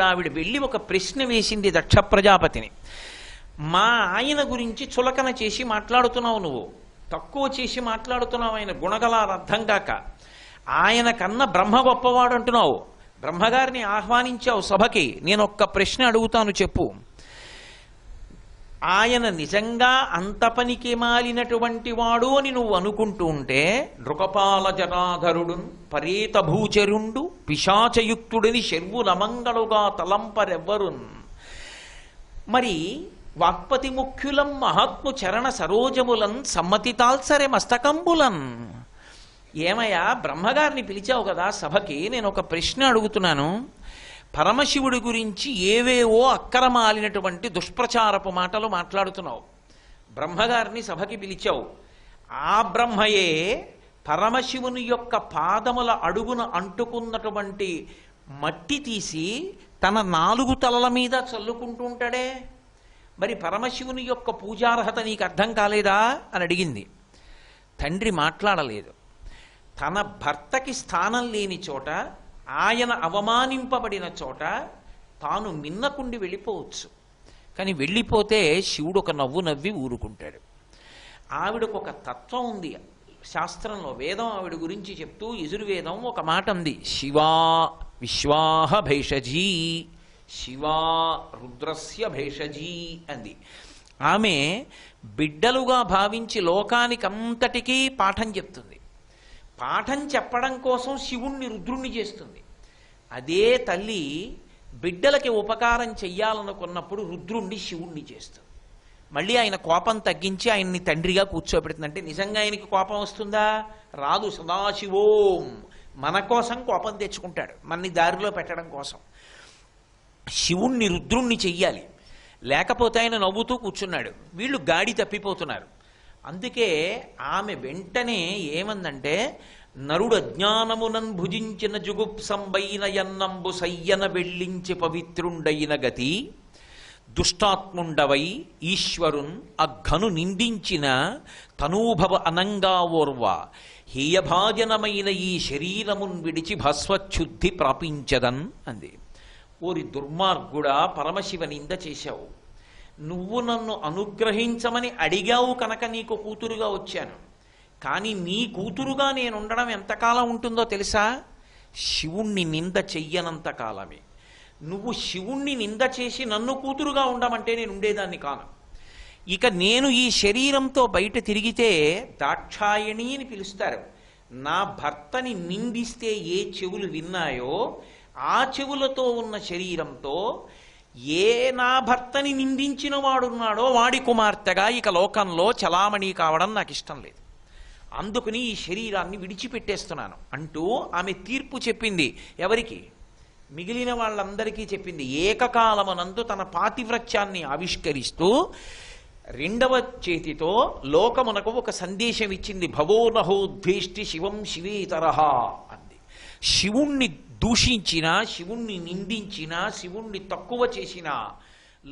కూడా ఆవిడ వెళ్ళి ఒక ప్రశ్న వేసింది దక్ష ప్రజాపతిని. మా ఆయన గురించి చులకన చేసి మాట్లాడుతున్నావు, నువ్వు తక్కువ చేసి మాట్లాడుతున్నావు, ఆయన గుణగలాలు అర్థం కాక. ఆయన కన్నా బ్రహ్మ గొప్పవాడు అంటున్నావు, బ్రహ్మగారిని ఆహ్వానించావు సభకి. నేను ఒక్క ప్రశ్న అడుగుతాను, చెప్పు. ఆయన నిజంగా అంత పనికి మాలినటువంటి వాడు అని నువ్వు అనుకుంటూ ఉంటే, నృకపాల జనాధరుడు పరేత భూచరుండు పిశాచయుక్తుడిని శర్వులమంగళుగా తలంపరెవ్వరున్. మరి వాక్పతి ముఖ్యులం మహాత్ము చరణ సరోజములన్ సమ్మతి తాల్సరే మస్తకంబులన్. ఏమయ్యా, బ్రహ్మగారిని పిలిచావు కదా సభకి, నేను ఒక ప్రశ్న అడుగుతున్నాను. పరమశివుడి గురించి ఏవేవో అక్కరమాలినటువంటి దుష్ప్రచారపు మాటలు మాట్లాడుతున్నావు. బ్రహ్మగారిని సభకి పిలిచావు. ఆ బ్రహ్మయే పరమశివుని యొక్క పాదముల అడుగున అంటుకున్నటువంటి మట్టి తీసి తన 4 తలల మీద చల్లుకుంటూ ఉంటాడే. మరి పరమశివుని యొక్క పూజార్హత నీకు అర్థం కాలేదా అని అడిగింది. తండ్రి మాట్లాడలేదు. తన భర్తకి స్థానం లేని చోట, ఆయన అవమానింపబడిన చోట తాను మిన్నకుండి వెళ్ళిపోవచ్చు. కానీ వెళ్ళిపోతే శివుడు ఒక నవ్వు నవ్వి ఊరుకుంటాడు. ఆవిడకు ఒక తత్వం ఉంది శాస్త్రంలో. వేదం ఆవిడ గురించి చెప్తూ యజుర్వేదం ఒక మాట ఉంది, శివా విశ్వాహ భేషజీ, శివా రుద్రస్య భేషజీ అంది. ఆమె బిడ్డలుగా భావించి లోకానికంతటికీ పాఠం చెప్తుంది. పాఠం చెప్పడం కోసం శివుణ్ణి రుద్రుణ్ణి చేస్తుంది. అదే తల్లి బిడ్డలకి ఉపకారం చెయ్యాలనుకున్నప్పుడు రుద్రుణ్ణి శివుణ్ణి చేస్తుంది. మళ్ళీ ఆయన కోపం తగ్గించి ఆయన్ని తండ్రిగా కూర్చోబెడుతుందంటే నిజంగా ఆయనకి కోపం వస్తుందా? రాదు. సదాశివోం మన కోసం కోపం తెచ్చుకుంటాడు, మనని దారిలో పెట్టడం కోసం. శివుణ్ణి రుద్రుణ్ణి చెయ్యాలి, లేకపోతే ఆయన నవ్వుతూ కూర్చున్నాడు, వీళ్ళు గాడి తప్పిపోతున్నారు. అందుకే ఆమె వెంటనే ఏమందంటే, నరుడు అజ్ఞానమునన్ భుజించిన జుగుప్సంబైన యన్నంబు సయ్యన వెళ్ళించి పవిత్రుండైన గతి, దుష్టాత్ముండవై ఈశ్వరున్ అఘను నిందించిన తనూభవ అనంగా ఓర్వ, హేయభాజనమైన ఈ శరీరమున్ విడిచి భస్వచ్ఛుద్ధి ప్రాపించదన్ అంది. ఓరి దుర్మార్గుడా, పరమశివ నింద చేశావు. నువ్వు నన్ను అనుగ్రహించమని అడిగావు కనుక నీకు కూతురుగా వచ్చాను. కానీ నీ కూతురుగా నేను ఉండడం ఎంతకాలం ఉంటుందో తెలుసా? శివుణ్ణి నింద చెయ్యనంత కాలమే. నువ్వు శివుణ్ణి నింద చేసి నన్ను కూతురుగా ఉండమంటే నేను ఉండేదాన్ని కాను. ఇక నేను ఈ శరీరంతో బయట తిరిగితే దాక్షాయణి అని పిలుస్తారు. నా భర్తని నిందిస్తే ఏ చెవులు విన్నాయో ఆ చెవులతో ఉన్న శరీరంతో ఏ నా భర్తని నిందించిన వాడున్నాడో వాడి కుమార్తెగా ఇక లోకంలో చలామణి కావడం నాకు ఇష్టం లేదు. అందుకని ఈ శరీరాన్ని విడిచిపెట్టేస్తున్నాను అంటూ ఆమె తీర్పు చెప్పింది. ఎవరికి? మిగిలిన వాళ్ళందరికీ చెప్పింది. ఏకకాలమునందు తన పాతివ్రత్యాన్ని ఆవిష్కరిస్తూ రెండవ చేతితో లోకమునకు ఒక సందేశం ఇచ్చింది. భవోనహోద్వేష్టి శివం శివేతరహ అంది. శివుణ్ణి దూషించినా, శివుణ్ణి నిందించినా, శివుణ్ణి తక్కువ చేసినా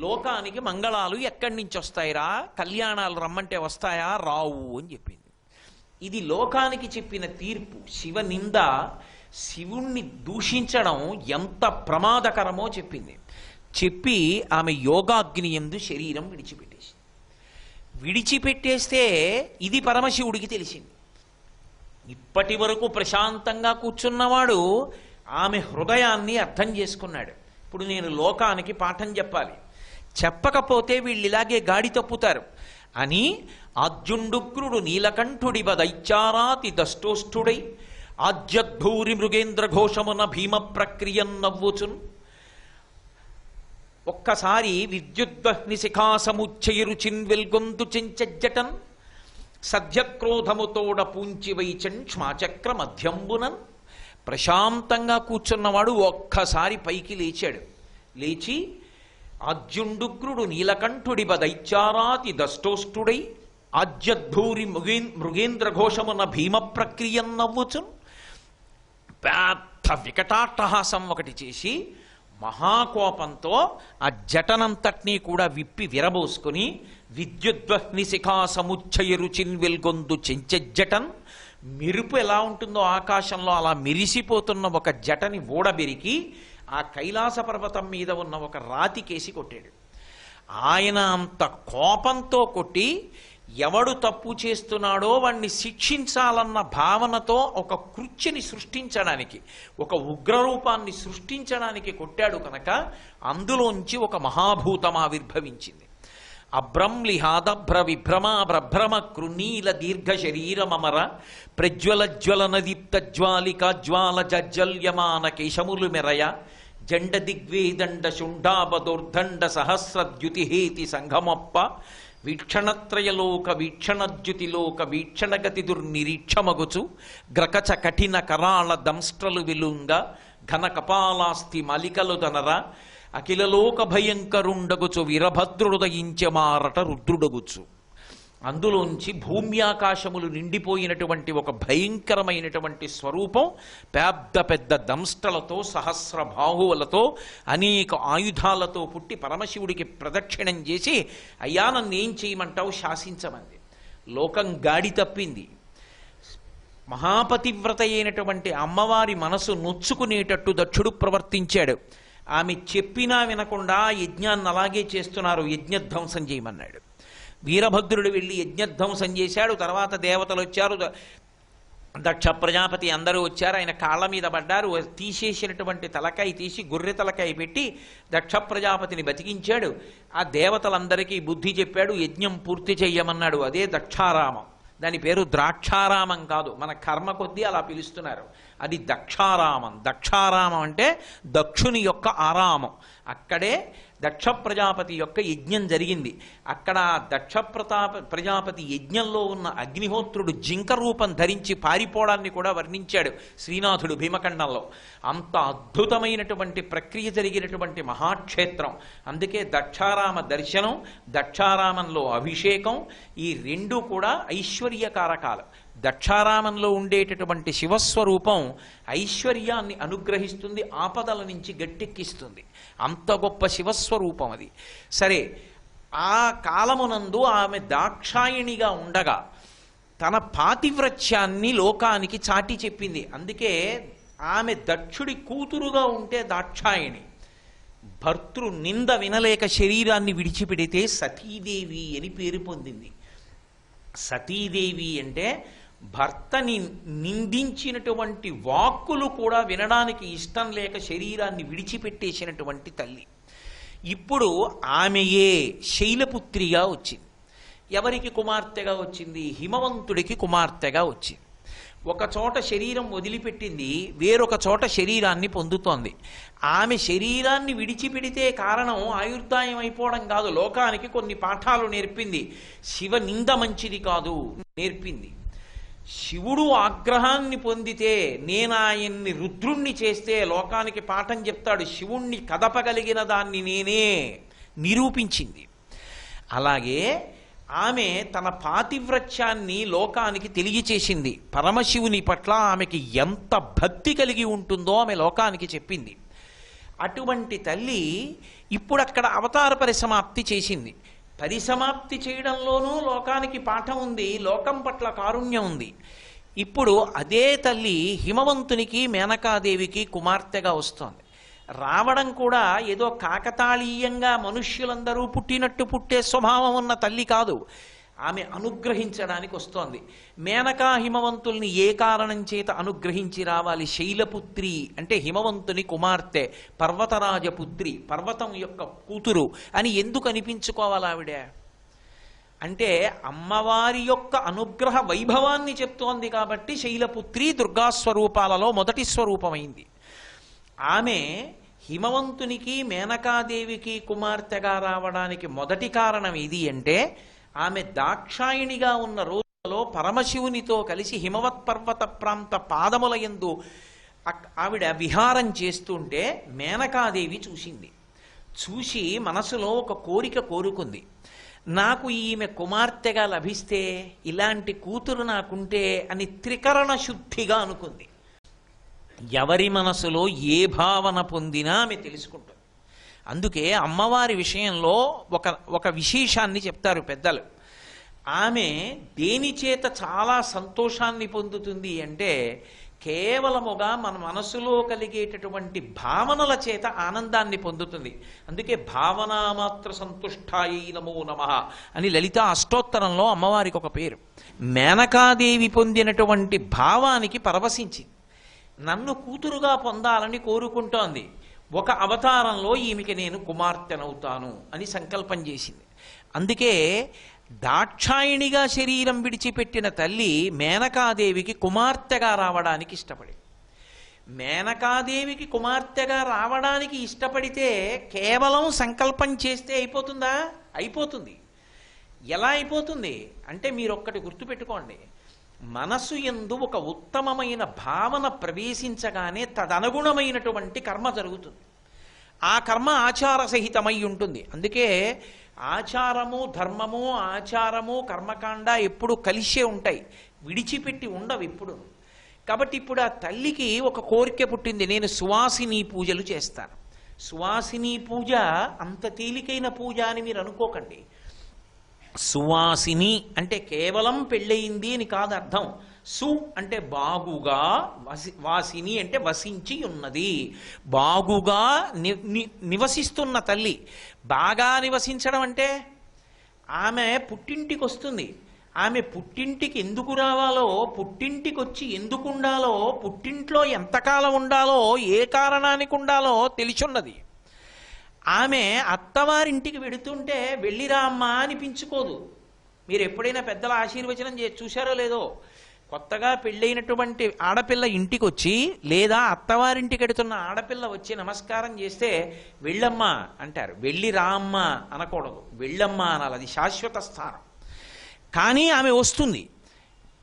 లోకానికి మంగళాలు ఎక్కడి నుంచి వస్తాయిరా? కళ్యాణాలు రమ్మంటే వస్తాయా? రావు అని చెప్పింది. ఇది లోకానికి చెప్పిన తీర్పు. శివ నింద, శివుణ్ణి దూషించడం ఎంత ప్రమాదకరమో చెప్పింది. చెప్పి ఆమె యోగాగ్ని యందు శరీరం విడిచిపెట్టేసింది. విడిచిపెట్టేస్తే ఇది పరమశివుడికి తెలిసింది. ఇప్పటి వరకు ప్రశాంతంగా కూర్చున్నవాడు ఆమె హృదయాన్ని అర్థం చేసుకున్నాడు. ఇప్పుడు నేను లోకానికి పాఠం చెప్పాలి, చెప్పకపోతే వీళ్ళు ఇలాగే గాడి తప్పుతారు అని ఆద్యుండుగ్రుడు నీలకంఠుడి దైత్యారాతి దష్టోష్ఠుడై ఆజ్యద్భూరి మృగేంద్ర ఘోషమున భీమ ప్రక్రియన్ నవ్వుచున్. ఒక్కసారి విద్యుద్వహ్ని శిఖాసముచ్చయరు చిన్వెల్గొంతు చెంచజ్జటన్ సద్యక్రోధముతోడ పూంచి వైచన్ క్ష్మాచక్ర మధ్యంబునన్. ప్రశాంతంగా కూర్చున్నవాడు ఒక్కసారి పైకి లేచాడు. లేచి ఆజ్యుండుగ్రుడు నీలకంఠుడి దైత్యారాతి దష్టోష్ఠుడై ఆజ్యద్భూరి మృగేంద్ర ఘోషమున భీమ ప్రక్రియన్ నవ్వుచున్. పెద్ద వికటాట్టహాసం ఒకటి చేసి మహాకోపంతో ఆ జటనంతటినీ కూడా విప్పి విరబోసుకుని విద్యుద్వహ్ని శిఖా సముచ్చయరు చిన్వెల్గొందు చెంచెజ్జటన్. మెరుపు ఎలా ఉంటుందో ఆకాశంలో అలా మెరిసిపోతున్న ఒక జటని ఊడబెరికి ఆ కైలాస పర్వతం మీద ఉన్న ఒక రాతి కేసి కొట్టాడు. ఆయన అంత కోపంతో కొట్టి ఎవడు తప్పు చేస్తున్నాడో వాణ్ణి శిక్షించాలన్న భావనతో ఒక కృత్యని సృష్టించడానికి, ఒక ఉగ్రరూపాన్ని సృష్టించడానికి కొట్టాడు కనుక అందులోంచి ఒక మహాభూతం ఆవిర్భవించింది. అభ్రంలిహాదభ్ర విభ్రమా భ్రభ్రమ కృనీల దీర్ఘ శరీరమర ప్రజ్వల జ్వలన దీప్త జ్వాలిక జ్వాల జజ్జల్యమాన కేశములు మెరయ జండ దిగ్వేదండ శుండాబదోర్దండ సహస్రద్యుతిహేతి సంఘమప్ప వీక్షణత్రయలోక వీక్షణద్యుతిలోక వీక్షణగతి దుర్నిరీక్షమగుచు గ్రకచ కఠిన కరాళ దంస్ట్రలు విలుంగ ఘన కపాలాస్తి మలికలు దనర అఖిలలోక భయంకరుండగుచు వీరభద్రుడయించమారట రుద్రుడగుచు. అందులోంచి భూమ్యాకాశములు నిండిపోయినటువంటి ఒక భయంకరమైనటువంటి స్వరూపం పెద్ద పెద్ద దంష్టలతో సహస్ర బాహువులతో అనేక ఆయుధాలతో పుట్టి పరమశివుడికి ప్రదక్షిణం చేసి, అయ్యా నన్ను ఏం చేయమంటావు శాసించమంది. లోకం గాడి తప్పింది. మహాపతివ్రత అయినటువంటి అమ్మవారి మనసు నొచ్చుకునేటట్టు దక్షుడు ప్రవర్తించాడు. ఆమె చెప్పినా వినకుండా యజ్ఞాన్ని అలాగే చేస్తున్నారు, యజ్ఞధ్వంసం చేయమన్నాడు. వీరభద్రుడు వెళ్ళి యజ్ఞధ్వంసం చేశాడు. తర్వాత దేవతలు వచ్చారు, దక్ష ప్రజాపతి అందరూ వచ్చారు. ఆయన కాళ్ళ మీద పడ్డారు. తీసేసినటువంటి తలకాయ తీసి గొర్రె తలకాయ పెట్టి దక్ష ప్రజాపతిని బతికించాడు. ఆ దేవతలందరికీ బుద్ధి చెప్పాడు, యజ్ఞం పూర్తి చెయ్యమన్నాడు. అదే దక్షారామం. దాని పేరు ద్రాక్షారామం కాదు, మన కర్మ కొద్దీ అలా పిలుస్తున్నారు. అది దక్షారామం. దక్షారామం అంటే దక్షుని యొక్క ఆరామం. అక్కడే దక్ష ప్రజాపతి యొక్క యజ్ఞం జరిగింది. అక్కడ దక్ష ప్రజాపతి యజ్ఞంలో ఉన్న అగ్నిహోత్రుడు జింక రూపం ధరించి పారిపోవడాన్ని కూడా వర్ణించాడు శ్రీనాథుడు భీమఖండంలో. అంత అద్భుతమైనటువంటి ప్రక్రియ జరిగినటువంటి మహాక్షేత్రం. అందుకే దక్షారామ దర్శనం, దక్షారామంలో అభిషేకం, ఈ రెండు కూడా ఐశ్వర్యకారకాలు. దక్షారామంలో ఉండేటటువంటి శివస్వరూపం ఐశ్వర్యాన్ని అనుగ్రహిస్తుంది, ఆపదల నుంచి గట్టెక్కిస్తుంది. అంత గొప్ప శివస్వరూపం అది. సరే, ఆ కాలమునందు ఆమె దాక్షాయణిగా ఉండగా తన పాతివ్రత్యాన్ని లోకానికి చాటి చెప్పింది. అందుకే ఆమె దక్షుడి కూతురుగా ఉంటే దాక్షాయణి. భర్తృ నింద వినలేక శరీరాన్ని విడిచిపెడితే సతీదేవి అని పేరు పొందింది. సతీదేవి అంటే భర్తని నిందించినటువంటి వాక్కులు కూడా వినడానికి ఇష్టం లేక శరీరాన్ని విడిచిపెట్టేసినటువంటి తల్లి. ఇప్పుడు ఆమెయే శైలపుత్రిగా వచ్చింది. ఎవరికి కుమార్తెగా వచ్చింది? హిమవంతుడికి కుమార్తెగా వచ్చింది. ఒక చోట శరీరం వదిలిపెట్టింది, వేరొక చోట శరీరాన్ని పొందుతోంది. ఆమె శరీరాన్ని విడిచిపెడితే కారణం ఆయుర్దాయం అయిపోవడం కాదు, లోకానికి కొన్ని పాఠాలు నేర్పింది. శివ నింద మంచిది కాదు నేర్పింది. శివుడు ఆగ్రహాన్ని పొందితే నేను ఆయన్ని రుద్రుణ్ణి చేస్తే లోకానికి పాఠం చెప్తాడు. శివుణ్ణి కదపగలిగిన దాన్ని నేనే నిరూపించింది. అలాగే ఆమె తన పాతివ్రత్యాన్ని లోకానికి తెలియచేసింది. పరమశివుని పట్ల ఆమెకి ఎంత భక్తి కలిగి ఉంటుందో ఆమె లోకానికి చెప్పింది. అటువంటి తల్లి ఇప్పుడు అక్కడ అవతార పరిసమాప్తి చేసింది. పరిసమాప్తి చేయడంలోనూ లోకానికి పాఠం ఉంది, లోకం పట్ల కారుణ్యం ఉంది. ఇప్పుడు అదే తల్లి హిమవంతునికి మేనకాదేవికి కుమార్తెగా వస్తోంది. రావడం కూడా ఏదో కాకతాళీయంగా మనుష్యులందరూ పుట్టినట్టు పుట్టే స్వభావం ఉన్న తల్లి కాదు, ఆమె అనుగ్రహించడానికి వస్తోంది. మేనకా హిమవంతుల్ని ఏ కారణం చేత అనుగ్రహించి రావాలి? శైలపుత్రి అంటే హిమవంతుని కుమార్తె, పర్వతరాజపుత్రి, పర్వతం యొక్క కూతురు అని ఎందుకు అనిపించుకోవాలి ఆవిడ? అంటే అమ్మవారి యొక్క అనుగ్రహ వైభవాన్ని చెప్తోంది కాబట్టి శైలపుత్రి దుర్గాస్వరూపాలలో మొదటి స్వరూపమైంది. ఆమె హిమవంతునికి మేనకాదేవికి కుమార్తెగా రావడానికి మొదటి కారణం ఇది అంటే ఆమె దాక్షాయిణిగా ఉన్న రోజులలో పరమశివునితో కలిసి హిమవత్ పర్వత ప్రాంత పాదముల యందు ఆవిడ విహారం చేస్తుంటే మేనకాదేవి చూసింది. చూసి మనసులో ఒక కోరిక కోరుకుంది. నాకు ఈమె కుమార్తెగా లభిస్తే, ఇలాంటి కూతురు నాకుంటే అని త్రికరణ శుద్ధిగా అనుకుంది. ఎవరి మనసులో ఏ భావన పొందినా ఆమె తెలుసుకుంటుంది. అందుకే అమ్మవారి విషయంలో ఒక విశేషాన్ని చెప్తారు పెద్దలు. ఆమె దేని చేత చాలా సంతోషాన్ని పొందుతుంది అంటే కేవలముగా మన మనసులో కలిగేటటువంటి భావనల చేత ఆనందాన్ని పొందుతుంది. అందుకే భావనామాత్ర సంతుష్టాయై నమో నమః అని లలితా అష్టోత్తరంలో అమ్మవారికి ఒక పేరు. మేనకాదేవి పొందినటువంటి భావానికి పరవశించింది. నన్ను కూతురుగా పొందాలని కోరుకుంటోంది. ఒక అవతారంలో ఈమెకి నేను కుమార్తెనవుతాను అని సంకల్పం చేసింది. అందుకే దాక్షాయిణిగా శరీరం విడిచిపెట్టిన తల్లి మేనకాదేవికి కుమార్తెగా రావడానికి ఇష్టపడి, మేనకాదేవికి కుమార్తెగా రావడానికి ఇష్టపడితే కేవలం సంకల్పం చేస్తే అయిపోతుందా? అయిపోతుంది. ఎలా అయిపోతుంది అంటే మీరు ఒక్కటి గుర్తుపెట్టుకోండి, మనసు యందు ఒక ఉత్తమమైన భావన ప్రవేశించగానే తదనుగుణమైనటువంటి కర్మ జరుగుతుంది. ఆ కర్మ ఆచార సహితమై ఉంటుంది. అందుకే ఆచారము ధర్మము, ఆచారము కర్మకాండ ఎప్పుడు కలిసే ఉంటాయి, విడిచిపెట్టి ఉండవు ఇప్పుడు. కాబట్టి ఇప్పుడు ఆ తల్లికి ఒక కోరిక పుట్టింది, నేను సువాసిని పూజలు చేస్తాను. సువాసిని పూజ అంత తేలికైన పూజ అని మీరు అనుకోకండి. సువాసిని అంటే కేవలం పెళ్ళయింది అని కాదు అర్థం. సు అంటే బాగుగా, వాసిని అంటే వసించి ఉన్నది, బాగుగా నివసిస్తున్న తల్లి. బాగా నివసించడం అంటే ఆమె పుట్టింటికి వస్తుంది. ఆమె పుట్టింటికి ఎందుకు రావాలో, పుట్టింటికి వచ్చి ఎందుకు ఉండాలో, పుట్టింట్లో ఎంతకాలం ఉండాలో, ఏ కారణానికి ఉండాలో తెలిసున్నది. ఆమె అత్తవారింటికి వెడుతుంటే వెళ్ళిరా అమ్మా అనిపించుకోదు. మీరు ఎప్పుడైనా పెద్దల ఆశీర్వచనం చూశారో లేదో, కొత్తగా పెళ్ళైనటువంటి ఆడపిల్ల ఇంటికి వచ్చి లేదా అత్తవారింటికి వెడుతున్న ఆడపిల్ల వచ్చి నమస్కారం చేస్తే వెళ్ళమ్మా అంటారు. వెళ్ళి రా అమ్మా అనకూడదు, వెళ్ళమ్మా అనాలి. అది శాశ్వత స్థానం. కానీ ఆమె వస్తుంది,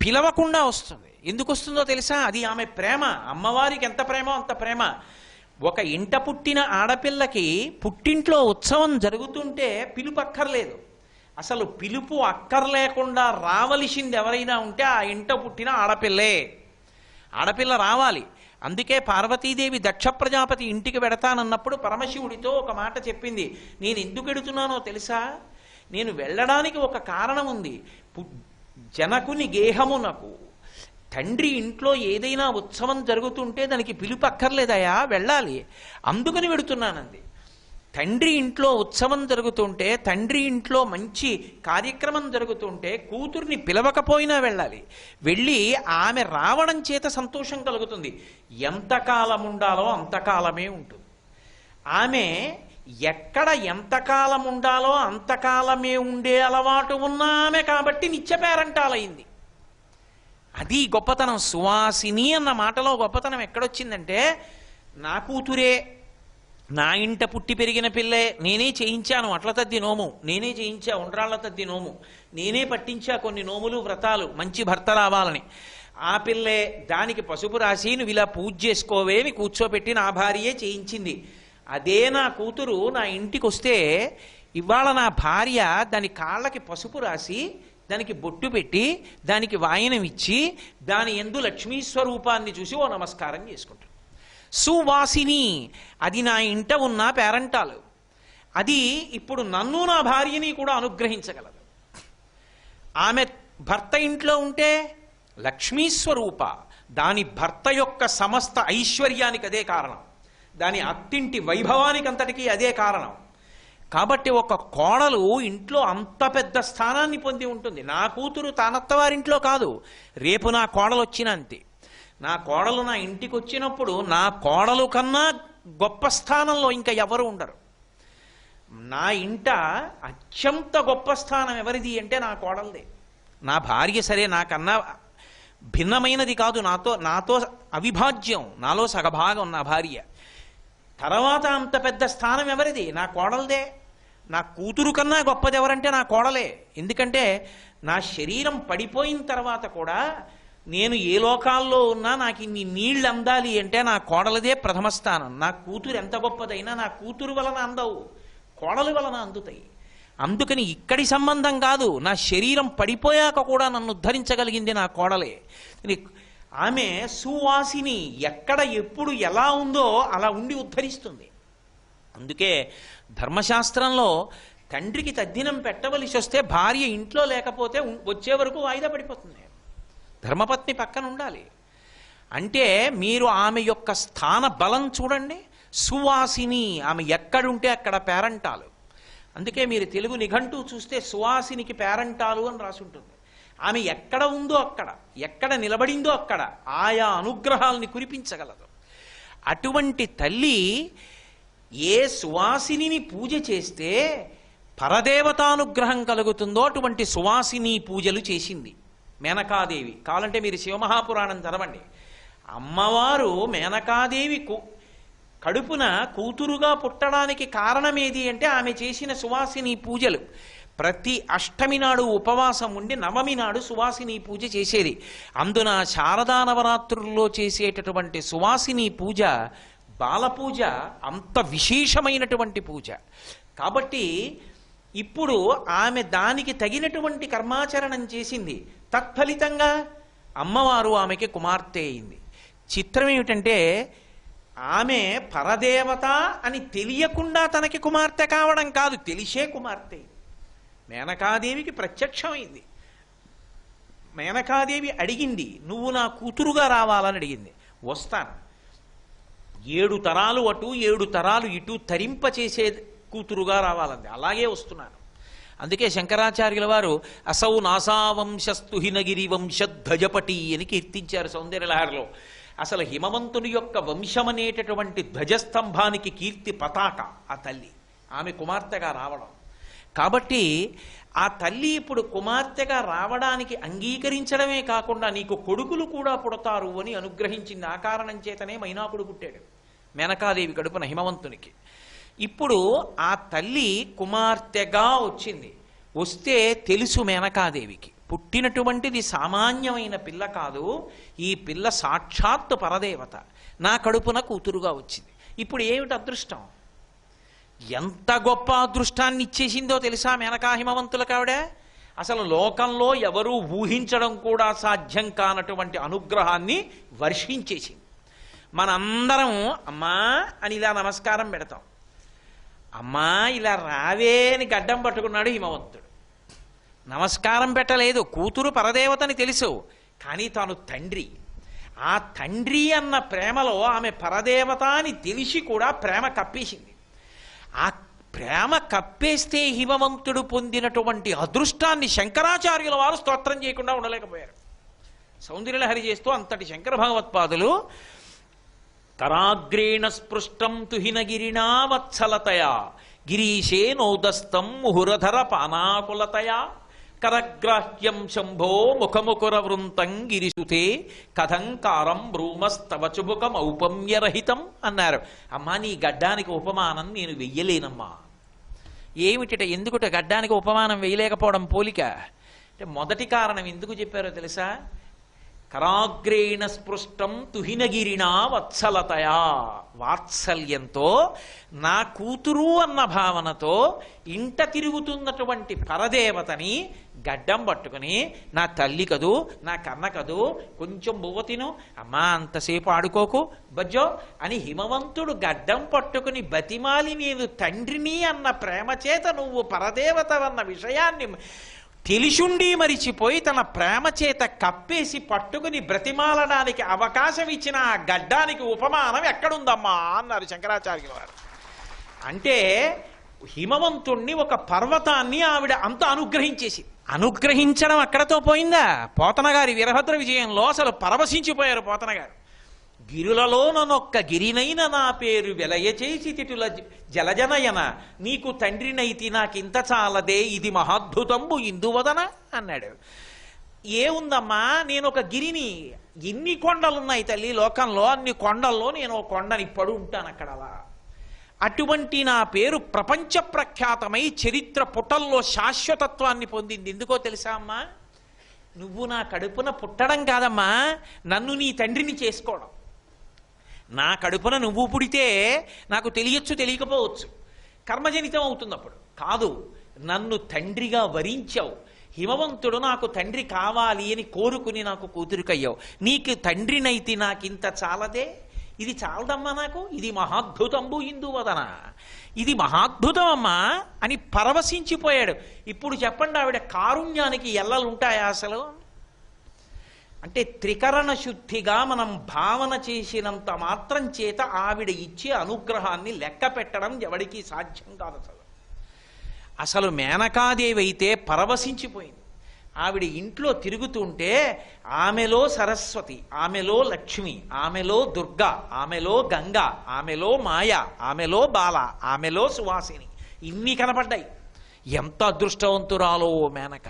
పిలవకుండా వస్తుంది. ఎందుకు వస్తుందో తెలుసా? అది ఆమె ప్రేమ. అమ్మవారికి ఎంత ప్రేమో అంత ప్రేమ. ఒక ఇంట పుట్టిన ఆడపిల్లకి పుట్టింట్లో ఉత్సవం జరుగుతుంటే పిలుపు అక్కర్లేదు. అసలు పిలుపు అక్కర్లేకుండా రావలసింది ఎవరైనా ఉంటే ఆ ఇంట పుట్టిన ఆడపిల్లే. ఆడపిల్ల రావాలి. అందుకే పార్వతీదేవి దక్ష ప్రజాపతి ఇంటికి వెడతానన్నప్పుడు పరమశివుడితో ఒక మాట చెప్పింది, నేను ఎందుకు వెడుతున్నానో తెలుసా? నేను వెళ్ళడానికి ఒక కారణం ఉంది. జనకుని గేహమునకు తండ్రి ఇంట్లో ఏదైనా ఉత్సవం జరుగుతుంటే దానికి పిలుపు అక్కర్లేదయా, వెళ్ళాలి, అందుకని వెడుతున్నానంది. తండ్రి ఇంట్లో ఉత్సవం జరుగుతుంటే, తండ్రి ఇంట్లో మంచి కార్యక్రమం జరుగుతుంటే కూతుర్ని పిలవకపోయినా వెళ్ళాలి. వెళ్ళి ఆమె రావడం చేత సంతోషం కలుగుతుంది. ఎంతకాలం ఉండాలో అంతకాలమే ఉంటుంది. ఆమె ఎక్కడ ఎంతకాలం ఉండాలో అంతకాలమే ఉండే అలవాటు ఉన్న ఆమె కాబట్టి నిత్య పేరంటాలైంది. అది గొప్పతనం. సువాసిని అన్న మాటలో గొప్పతనం ఎక్కడొచ్చిందంటే, నా కూతురే, నా ఇంట పుట్టి పెరిగిన పిల్లే, నేనే చేయించాను అట్ల తద్ది నోము, నేనే చేయించా ఉండ్రాళ్ల తద్ది నోము, నేనే పట్టించా కొన్ని నోములు వ్రతాలు మంచి భర్త రావాలని. ఆ పిల్లే దానికి పసుపు రాసి నువ్వు ఇలా పూజ చేసుకోవే అని కూర్చోబెట్టి నా భార్యే చేయించింది. అదే నా కూతురు నా ఇంటికి వస్తే ఇవాళ నా భార్య దాని కాళ్ళకి పసుపు రాసి దానికి బొట్టు పెట్టి దానికి వాయనం ఇచ్చి దాని యందు లక్ష్మీ స్వరూపాన్ని చూసి ఓ నమస్కారం చేసుకుంటాడు. సువాసిని, అది నా ఇంట ఉన్న పేరంటాలు. అది ఇప్పుడు నన్ను నా భార్యని కూడా అనుగ్రహించగలదు. ఆమె భర్త ఇంట్లో ఉంటే లక్ష్మీ స్వరూప, దాని భర్త యొక్క సమస్త ఐశ్వర్యానికి అదే కారణం, దాని అత్తింటి వైభవానికి అంతటికీ అదే కారణం. కాబట్టి ఒక కోడలు ఇంట్లో అంత పెద్ద స్థానాన్ని పొంది ఉంటుంది. నా కూతురు తానత్తవారింట్లో కాదు, రేపు నా కోడలు వచ్చిన అంతే. నా కోడలు నా ఇంటికి వచ్చినప్పుడు నా కోడలు కన్నా గొప్ప స్థానంలో ఇంకా ఎవరు ఉండరు. నా ఇంట అత్యంత గొప్ప స్థానం ఎవరిది అంటే నా కోడలదే. నా భార్య సరే నాకన్నా భిన్నమైనది కాదు, నాతో అవిభాజ్యం, నాలో సగభాగం నా భార్య. తర్వాత అంత పెద్ద స్థానం ఎవరిది? నా కోడలదే. నా కూతురు కన్నా గొప్పది ఎవరంటే నా కోడలే. ఎందుకంటే నా శరీరం పడిపోయిన తర్వాత కూడా నేను ఏ లోకాల్లో ఉన్నా నాకు ఇన్ని నీళ్లు అందాలి అంటే నా కోడలదే ప్రథమ స్థానం. నా కూతురు ఎంత గొప్పదైనా నా కూతురు వలన అందవు, కోడలు వలన అందుతాయి. అందుకని ఇక్కడి సంబంధం కాదు, నా శరీరం పడిపోయాక కూడా నన్ను ఉద్ధరించగలిగింది నా కోడలే. ఆమె సువాసిని, ఎక్కడ ఎప్పుడు ఎలా ఉందో అలా ఉండి ఉద్ధరిస్తుంది. అందుకే ధర్మశాస్త్రంలో తండ్రికి తద్దినం పెట్టవలసి వస్తే భార్య ఇంట్లో లేకపోతే వచ్చే వరకు వాయిదా పడిపోతుంది. ధర్మపత్ని పక్కన ఉండాలి. అంటే మీరు ఆమె యొక్క స్థాన బలం చూడండి. సువాసిని, ఆమె ఎక్కడుంటే అక్కడ పేరంటాలు. అందుకే మీరు తెలుగు నిఘంటువు చూస్తే సువాసినికి పేరంటాలు అని రాసి ఉంటుంది. ఆమె ఎక్కడ ఉందో అక్కడ, ఎక్కడ నిలబడిందో అక్కడ ఆయా అనుగ్రహాలని కురిపించగలదు. అటువంటి తల్లి ఏ సువాసిని పూజ చేస్తే పరదేవతానుగ్రహం కలుగుతుందో అటువంటి సువాసిని పూజలు చేసింది మేనకాదేవి. కావాలంటే మీరు శివమహాపురాణం చదవండి. అమ్మవారు మేనకాదేవి కడుపున కూతురుగా పుట్టడానికి కారణమేది అంటే ఆమె చేసిన సువాసిని పూజలు. ప్రతి అష్టమి నాడు ఉపవాసం ఉండి నవమి నాడు సువాసిని పూజ చేసేది. అందున శారదా నవరాత్రుల్లో చేసేటటువంటి సువాసిని పూజ బాలపూజ అంత విశేషమైనటువంటి పూజ. కాబట్టి ఇప్పుడు ఆమె దానికి తగినటువంటి కర్మాచరణం చేసింది. తత్ఫలితంగా అమ్మవారు ఆమెకి కుమార్తె అయింది. చిత్రం ఏమిటంటే ఆమె పరదేవత అని తెలియకుండా తనకి కుమార్తె కావడం కాదు, తెలిసే కుమార్తె. మేనకాదేవికి ప్రత్యక్షమైంది. మేనకాదేవి అడిగింది, నువ్వు నా కూతురుగా రావాలని అడిగింది. వస్తాను. 7 తరాలు అటు 7 తరాలు ఇటు తరింపచేసే కూతురుగా రావాలంది. అలాగే వస్తున్నాను. అందుకే శంకరాచార్యుల వారు అసౌ నాసావంశస్తు హినగిరి వంశధ్వజపటి అని కీర్తించారు సౌందర్యలహరిలో. అసలు హిమవంతుని యొక్క వంశమనేటటువంటి ధ్వజస్తంభానికి కీర్తి పతాక ఆ తల్లి, ఆమె కుమార్తెగా రావడం. కాబట్టి ఆ తల్లి ఇప్పుడు కుమార్తెగా రావడానికి అంగీకరించడమే కాకుండా నీకు కొడుకులు కూడా పుడతారు అని అనుగ్రహించింది. ఆ కారణం చేతనే మైనాకుడు పుట్టాడు మేనకాదేవి కడుపున హిమవంతునికి. ఇప్పుడు ఆ తల్లి కుమార్తెగా వచ్చింది. వస్తే తెలుసు మేనకాదేవికి పుట్టినటువంటిది సామాన్యమైన పిల్ల కాదు, ఈ పిల్ల సాక్షాత్ పరదేవత, నా కడుపున కూతురుగా వచ్చింది. ఇప్పుడు ఏమిటి అదృష్టం? ఎంత గొప్ప అదృష్టాన్ని ఇచ్చేసిందో తెలుసా మేనకా హిమవంతులకు ఆవిడ. అసలు లోకంలో ఎవరూ ఊహించడం కూడా సాధ్యం కానటువంటి అనుగ్రహాన్ని వర్షించేసింది. మనందరం అమ్మా అని ఇలా నమస్కారం పెడతాం. అమ్మా ఇలా రావే అని గడ్డం పట్టుకున్నాడు హిమవంతుడు. నమస్కారం పెట్టలేదు. కూతురు పరదేవతని తెలుసు, కానీ తాను తండ్రి. ఆ తండ్రి అన్న ప్రేమలో ఆమె పరదేవత అని తెలిసి కూడా ప్రేమ కప్పేసింది. ఆ ప్రేమ కప్పేస్తే హిమవంతుడు పొందినటువంటి అదృష్టాన్ని శంకరాచార్యుల వారు స్తోత్రం చేయకుండా ఉండలేకపోయారు. సౌందర్యలహరి చేస్తూ అంతటి శంకర భగవత్పాదులు తరాగ్రేణ స్పృష్టం తుహినగిరిణా వత్సలతయా గిరీశే నౌదస్తం ముహురధర పానాకులతయా కరగ్రాహ్యం శంభో ముఖముకుర వృంతం గిరిసుతే కథంకారం బ్రూమస్తవచుబుకం ఔపమ్యరహితం అన్నారు. అమ్మా నీ గడ్డానికి ఉపమానం నేను వెయ్యలేనమ్మా. ఏమిటిట? ఎందుకుట గడ్డానికి ఉపమానం వేయలేకపోవడం పోలిక అంటే మొదటి కారణం ఎందుకు చెప్పారో తెలుసా? కరాగ్రేణ స్పృష్టం తుహినగిరిణా వత్సలతయా, వాత్సల్యంతో నా కూతురు అన్న భావనతో ఇంట తిరుగుతున్నటువంటి పరదేవతని గడ్డం పట్టుకుని నా తల్లి కదూ, నా కన్న కదూ, కొంచెం బువ్వ తిను, అమ్మా అంతసేపు ఆడుకోకు బజ్జో అని హిమవంతుడు గడ్డం పట్టుకుని బతిమాలి నేను తండ్రిని అన్న ప్రేమ చేత నువ్వు పరదేవతవన్న విషయాన్ని తెలిసుండి మరిచిపోయి తన ప్రేమ చేత కప్పేసి పట్టుకుని బ్రతిమాలడానికి అవకాశం ఇచ్చిన ఆ గడ్డానికి ఉపమానం ఎక్కడుందమ్మా అన్నారు శంకరాచార్యుల వారు. అంటే హిమవంతుణ్ణి ఒక పర్వతాన్ని ఆవిడ అంత అనుగ్రహించేసి, అనుగ్రహించడం అక్కడతో పోయిందా? పోతన గారి వీరభద్ర విజయంలో అసలు పరవశించిపోయారు పోతన గారు. గిరులలోనొక్క గిరినైన నా పేరు వెలయచేసి తిటుల జలజనయన నీకు తండ్రినైతి నాకింత చాలదే ఇది మహాద్భుతంబు ఇందువదన అన్నాడు. ఏముందమ్మా, నేను ఒక గిరిని, ఎన్ని కొండలున్నాయి తల్లి లోకంలో, అన్ని కొండల్లో నేను ఒక కొండని పడు ఉంటాను అక్కడ. అలా అటువంటి నా పేరు ప్రపంచ ప్రఖ్యాతమై చరిత్ర పుటల్లో శాశ్వతత్వాన్ని పొందింది. ఎందుకో తెలుసా అమ్మా? నువ్వు నా కడుపున పుట్టడం కాదమ్మా, నన్ను నీ తండ్రిని చేసుకోవడం. నా కడుపున నువ్వు పుడితే నాకు తెలియచ్చు తెలియకపోవచ్చు, కర్మజనితం అవుతుంది. అప్పుడు కాదు, నన్ను తండ్రిగా వరించావు. హిమవంతుడు నాకు తండ్రి కావాలి అని కోరుకుని నాకు కూతురికయ్యావు. నీకు తండ్రినైతే నాకింత చాలదే, ఇది చాలదమ్మా నాకు, ఇది మహాద్భుతంబు ఇందువదన, ఇది మహాద్భుతం అమ్మా అని పరవశించిపోయాడు. ఇప్పుడు చెప్పండి, ఆవిడ కారుణ్యానికి ఎల్లలుంటాయా అసలు? అంటే త్రికరణ శుద్ధిగా మనం భావన చేసినంత మాత్రం చేత ఆవిడ ఇచ్చే అనుగ్రహాన్ని లెక్క పెట్టడం ఎవడికి సాధ్యం కాదు. అసలు మేనకాదేవి అయితే పరవశించిపోయింది. ఆవిడ ఇంట్లో తిరుగుతుంటే ఆమెలో సరస్వతి, ఆమెలో లక్ష్మి, ఆమెలో దుర్గా, ఆమెలో గంగ, ఆమెలో మాయ, ఆమెలో బాల, ఆమెలో సువాసిని ఇన్ని కనపడ్డాయి. ఎంత అదృష్టవంతురాలో మేనక.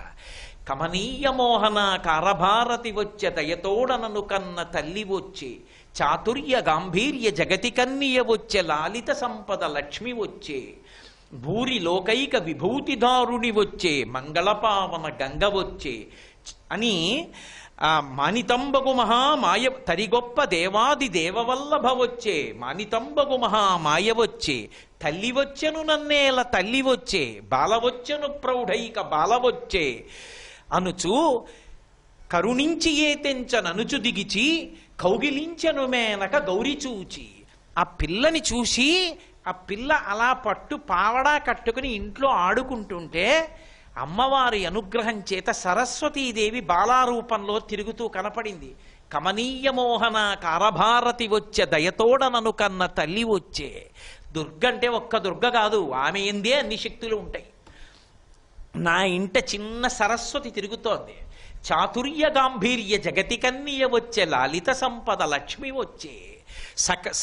కమనీయ మోహన కారభారతి వచ్చే దయతోడనను కన్న తల్లి వచ్చే, చాతుర్య గాంభీర్య జగతి కన్నియ వచ్చే, లాలిత సంపద లక్ష్మి వచ్చే, భూరి లోకైక విభూతిదారుని వచ్చే, మంగళపావన గంగ వచ్చే అని మానితంబగు మహామాయ తరిగొప్ప దేవాది దేవవల్లభ వచ్చే, మానితంబగు మహామాయ వచ్చే, తల్లి వచ్చెను నన్నేల తల్లి వచ్చే, బాల వచ్చెను ప్రౌఢైక బాల వచ్చే అనుచు కరుణించి ఏ తెంచననుచు దిగిచి, కౌగిలించెను మేనక గౌరి చూచి. ఆ పిల్లని చూసి ఆ పిల్ల అలా పట్టు పావడా కట్టుకుని ఇంట్లో ఆడుకుంటుంటే అమ్మవారి అనుగ్రహం చేత సరస్వతీదేవి బాలారూపంలో తిరుగుతూ కనపడింది. కమనీయ మోహన కారభారతి వచ్చే దయతోడనను కన్న తల్లి వచ్చే. దుర్గ అంటే ఒక్క దుర్గ కాదు, ఆమె ఎందే అన్ని శక్తులు ఉంటాయి. నా ఇంట చిన్న సరస్వతి తిరుగుతోంది. చాతుర్య గాంభీర్య జగతి కన్నియ వచ్చే, లాలిత సంపద లక్ష్మి వచ్చే,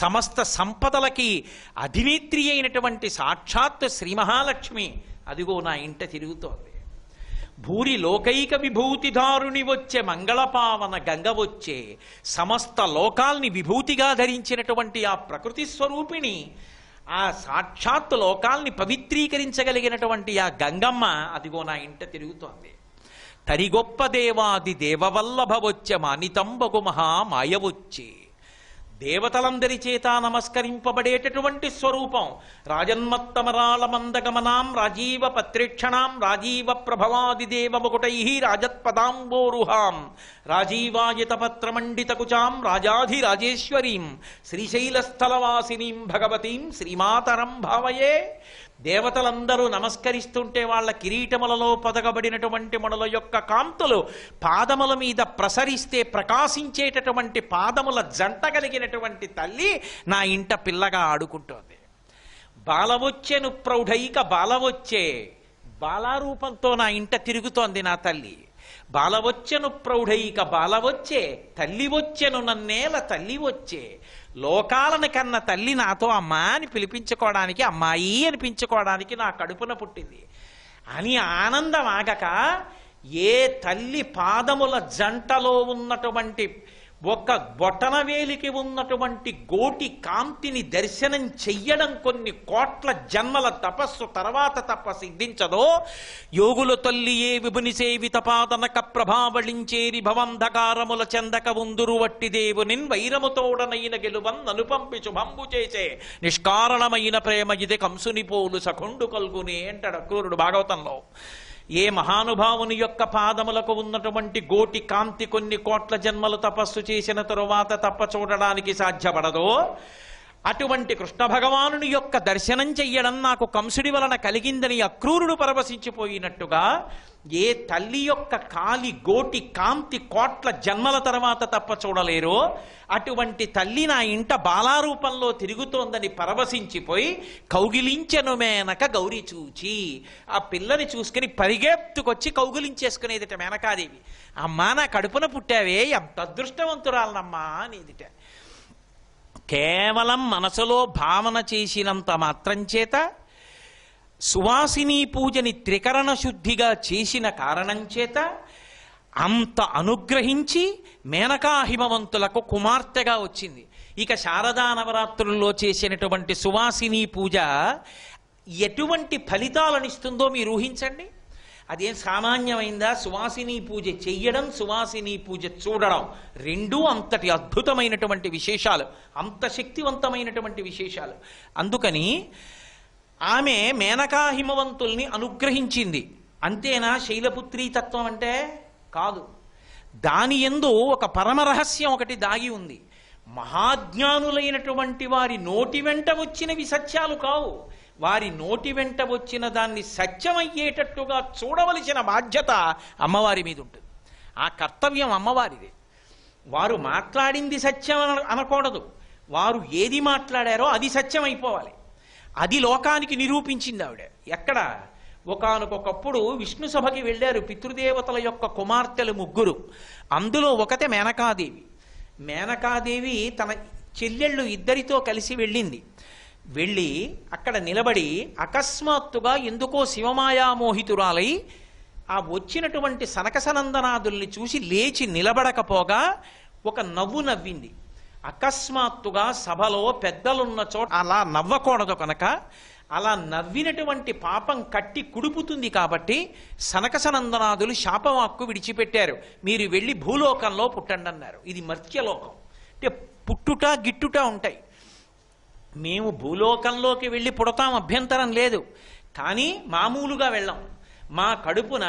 సమస్త సంపదలకి అధినేత్రి అయినటువంటి సాక్షాత్ శ్రీ మహాలక్ష్మి అదిగో నా ఇంట తిరుగుతోంది. భూరి లోకైక విభూతిదారుని వచ్చే, మంగళపావన గంగ వచ్చే, సమస్త లోకాల్ని విభూతిగా ధరించినటువంటి ఆ ప్రకృతి స్వరూపిణి, ఆ సాక్షాత్ లోకాల్ని పవిత్రీకరించగలిగినటువంటి ఆ గంగమ్మ అదిగో నా ఇంట తిరుగుతోంది. తరిగొప్ప దేవాది దేవవల్లభ వచ్చే, మానితంబగు మహామాయ వచ్చే. దేవతలందరి చేత నమస్కరింపబడేటటువంటి స్వరూపం. రాజన్మత్తమరాళ మందగమనాం రాజీవ పత్రేక్షణాం రాజీవ ప్రభవాది దేవముకుటై రాజత్పదాంబోరుహాం రాజీవాయత పత్రమండితకుచాం రాజాధిరాజేశ్వరీం శ్రీశైలస్థలవాసినీం భగవతీం శ్రీమాతరం భావయే. దేవతలందరూ నమస్కరిస్తుంటే వాళ్ళ కిరీటములలో పొదగబడినటువంటి మణుల యొక్క కాంతులు పాదముల మీద ప్రసరిస్తే ప్రకాశించేటటువంటి పాదముల జంట కలిగినటువంటి తల్లి నా ఇంట పిల్లగా ఆడుకుంటోంది. బాలవొచ్చెను ప్రౌఢైక బాలవొచ్చే, బాలారూపంతో నా ఇంట తిరుగుతోంది నా తల్లి. బాలవొచ్చెను ప్రౌఢైక బాలవొచ్చే, తల్లి వచ్చెను నన్నేల తల్లి వచ్చే. లోకాలను కన్న తల్లి నాతో అమ్మా అని పిలిపించుకోవడానికి, అమ్మాయి అనిపించుకోవడానికి నా కడుపున పుట్టింది అని ఆనందం ఆగక, ఏ తల్లి పాదముల జంటలో ఉన్నటువంటి ఒక్క బొటనవేలికి ఉన్నటువంటి గోటి కాంతిని దర్శనం చెయ్యడం కొన్ని కోట్ల జన్మల తపస్సు తర్వాత తప్ప సిద్ధించదో, యోగుల తల్లి ఏ విభుని సేవిత పాదనక ప్రభావళించేరి భవంధకారముల చెందక ఉందురు వట్టి దేవునిన్ వైరముతోడనైన గెలువన్ నలుపంపి శుభంబు చేసే, నిష్కారణమైన ప్రేమ ఇది కంసుని పోలు సఖుండు కల్గునే అంటాడు అక్రూరుడు భాగవతంలో. ఏ మహానుభావుని యొక్క పాదములకు ఉన్నటువంటి గోటి కాంతి కొన్ని కోట్ల జన్మలు తపస్సు చేసిన తరువాత తప్ప చూడడానికి సాధ్యపడదో, అటువంటి కృష్ణ భగవానుని యొక్క దర్శనం చెయ్యడం నాకు కంసుడి వలన కలిగిందని అక్రూరుడు పరవశించిపోయినట్టుగా, ఏ తల్లి యొక్క కాలి గోటి కాంతి కోట్ల జన్మల తర్వాత తప్ప చూడలేరో అటువంటి తల్లి నా ఇంట బాలారూపంలో తిరుగుతోందని పరవశించిపోయి కౌగిలించెను మేనక గౌరి చూచి. ఆ పిల్లని చూసుకుని పరిగెత్తుకొచ్చి కౌగిలించేసుకునేదిట మేనకాదేవి. అమ్మా నా కడుపున పుట్టావే, ఎంత అదృష్టవంతురాలనమ్మా అనేదిట. కేవలం మనసులో భావన చేసినంత మాత్రం చేత, సువాసిని పూజని త్రికరణ శుద్ధిగా చేసిన కారణం చేత అంత అనుగ్రహించి మేనకా హిమవంతులకు కుమార్తెగా వచ్చింది. ఇక శారదా నవరాత్రుల్లో చేసినటువంటి సువాసిని పూజ ఎటువంటి ఫలితాలనిస్తుందో మీరు ఊహించండి. అదేం సామాన్యమైందా? సువాసిని పూజ చెయ్యడం, సువాసిని పూజ చూడడం రెండూ అంతటి అద్భుతమైనటువంటి విశేషాలు, అంత శక్తివంతమైనటువంటి విశేషాలు. అందుకని ఆమె మేనకా హిమవంతుల్ని అనుగ్రహించింది. అంతేనా శైలపుత్రీ తత్వం అంటే? కాదు. దాని యందు ఒక పరమరహస్యం ఒకటి దాగి ఉంది. మహాజ్ఞానులైనటువంటి వారి నోటి వెంట వచ్చినవి సత్యాలు కావు. వారి నోటి వెంట వచ్చిన దాన్ని సత్యమయ్యేటట్టుగా చూడవలసిన బాధ్యత అమ్మవారి మీద ఉంటుంది. ఆ కర్తవ్యం అమ్మవారిది. వారు మాట్లాడింది సత్యం అనకూడదు, వారు ఏది మాట్లాడారో అది సత్యం అయిపోవాలి. అది లోకానికి నిరూపించింది ఆవిడ. ఎక్కడ? ఒకానొకప్పుడు విష్ణు సభకి వెళ్ళారు పితృదేవతల యొక్క కుమార్తెలు 3. అందులో ఒకతే మేనకాదేవి. మేనకాదేవి తన చెల్లెళ్ళు 2 కలిసి వెళ్ళింది. వెళ్ళి అక్కడ నిలబడి అకస్మాత్తుగా ఎందుకో శివమాయామోహితురాలై ఆ వచ్చినటువంటి సనకసనందనాదుల్ని చూసి లేచి నిలబడకపోగా ఒక నవ్వు నవ్వింది. అకస్మాత్తుగా సభలో పెద్దలున్న చోట అలా నవ్వకూడదు కనుక అలా నవ్వినటువంటి పాపం కట్టి కుడుపుతుంది కాబట్టి సనకసనందనాదులు శాపవాక్కు విడిచిపెట్టారు. మీరు వెళ్ళి భూలోకంలో పుట్టండి అన్నారు. ఇది మర్త్యలోకం, అంటే పుట్టుట గిట్టుట ఉంటాయి. మేము భూలోకంలోకి వెళ్ళి పుడతాం, అభ్యంతరం లేదు, కానీ మామూలుగా వెళ్ళాం. మా కడుపున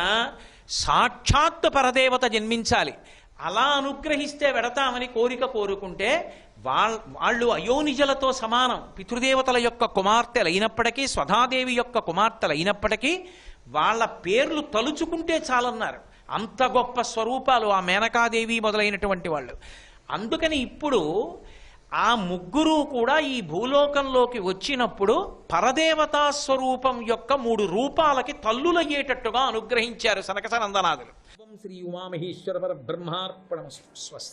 సాక్షాత్ పరదేవత జన్మించాలి, అలా అనుగ్రహిస్తే వెడతామని కోరిక కోరుకుంటే వాళ్ళు అయోనిజలతో సమానం. పితృదేవతల యొక్క కుమార్తెలు అయినప్పటికీ, స్వధాదేవి యొక్క కుమార్తెలు అయినప్పటికీ వాళ్ళ పేర్లు తలుచుకుంటే చాలన్నారు. అంత గొప్ప స్వరూపాలు ఆ మేనకాదేవి మొదలైనటువంటి వాళ్ళు. అందుకని ఇప్పుడు ఆ 3 కూడా ఈ భూలోకంలోకి వచ్చినప్పుడు పరదేవతా స్వరూపం యొక్క 3 రూపాలకి తల్లులయ్యేటట్టుగా అనుగ్రహించారు సనకసనందనాదులు. శ్రీ ఉమామహేశ్వర పరబ్రహ్మార్పణమస్తు. స్వస్తి.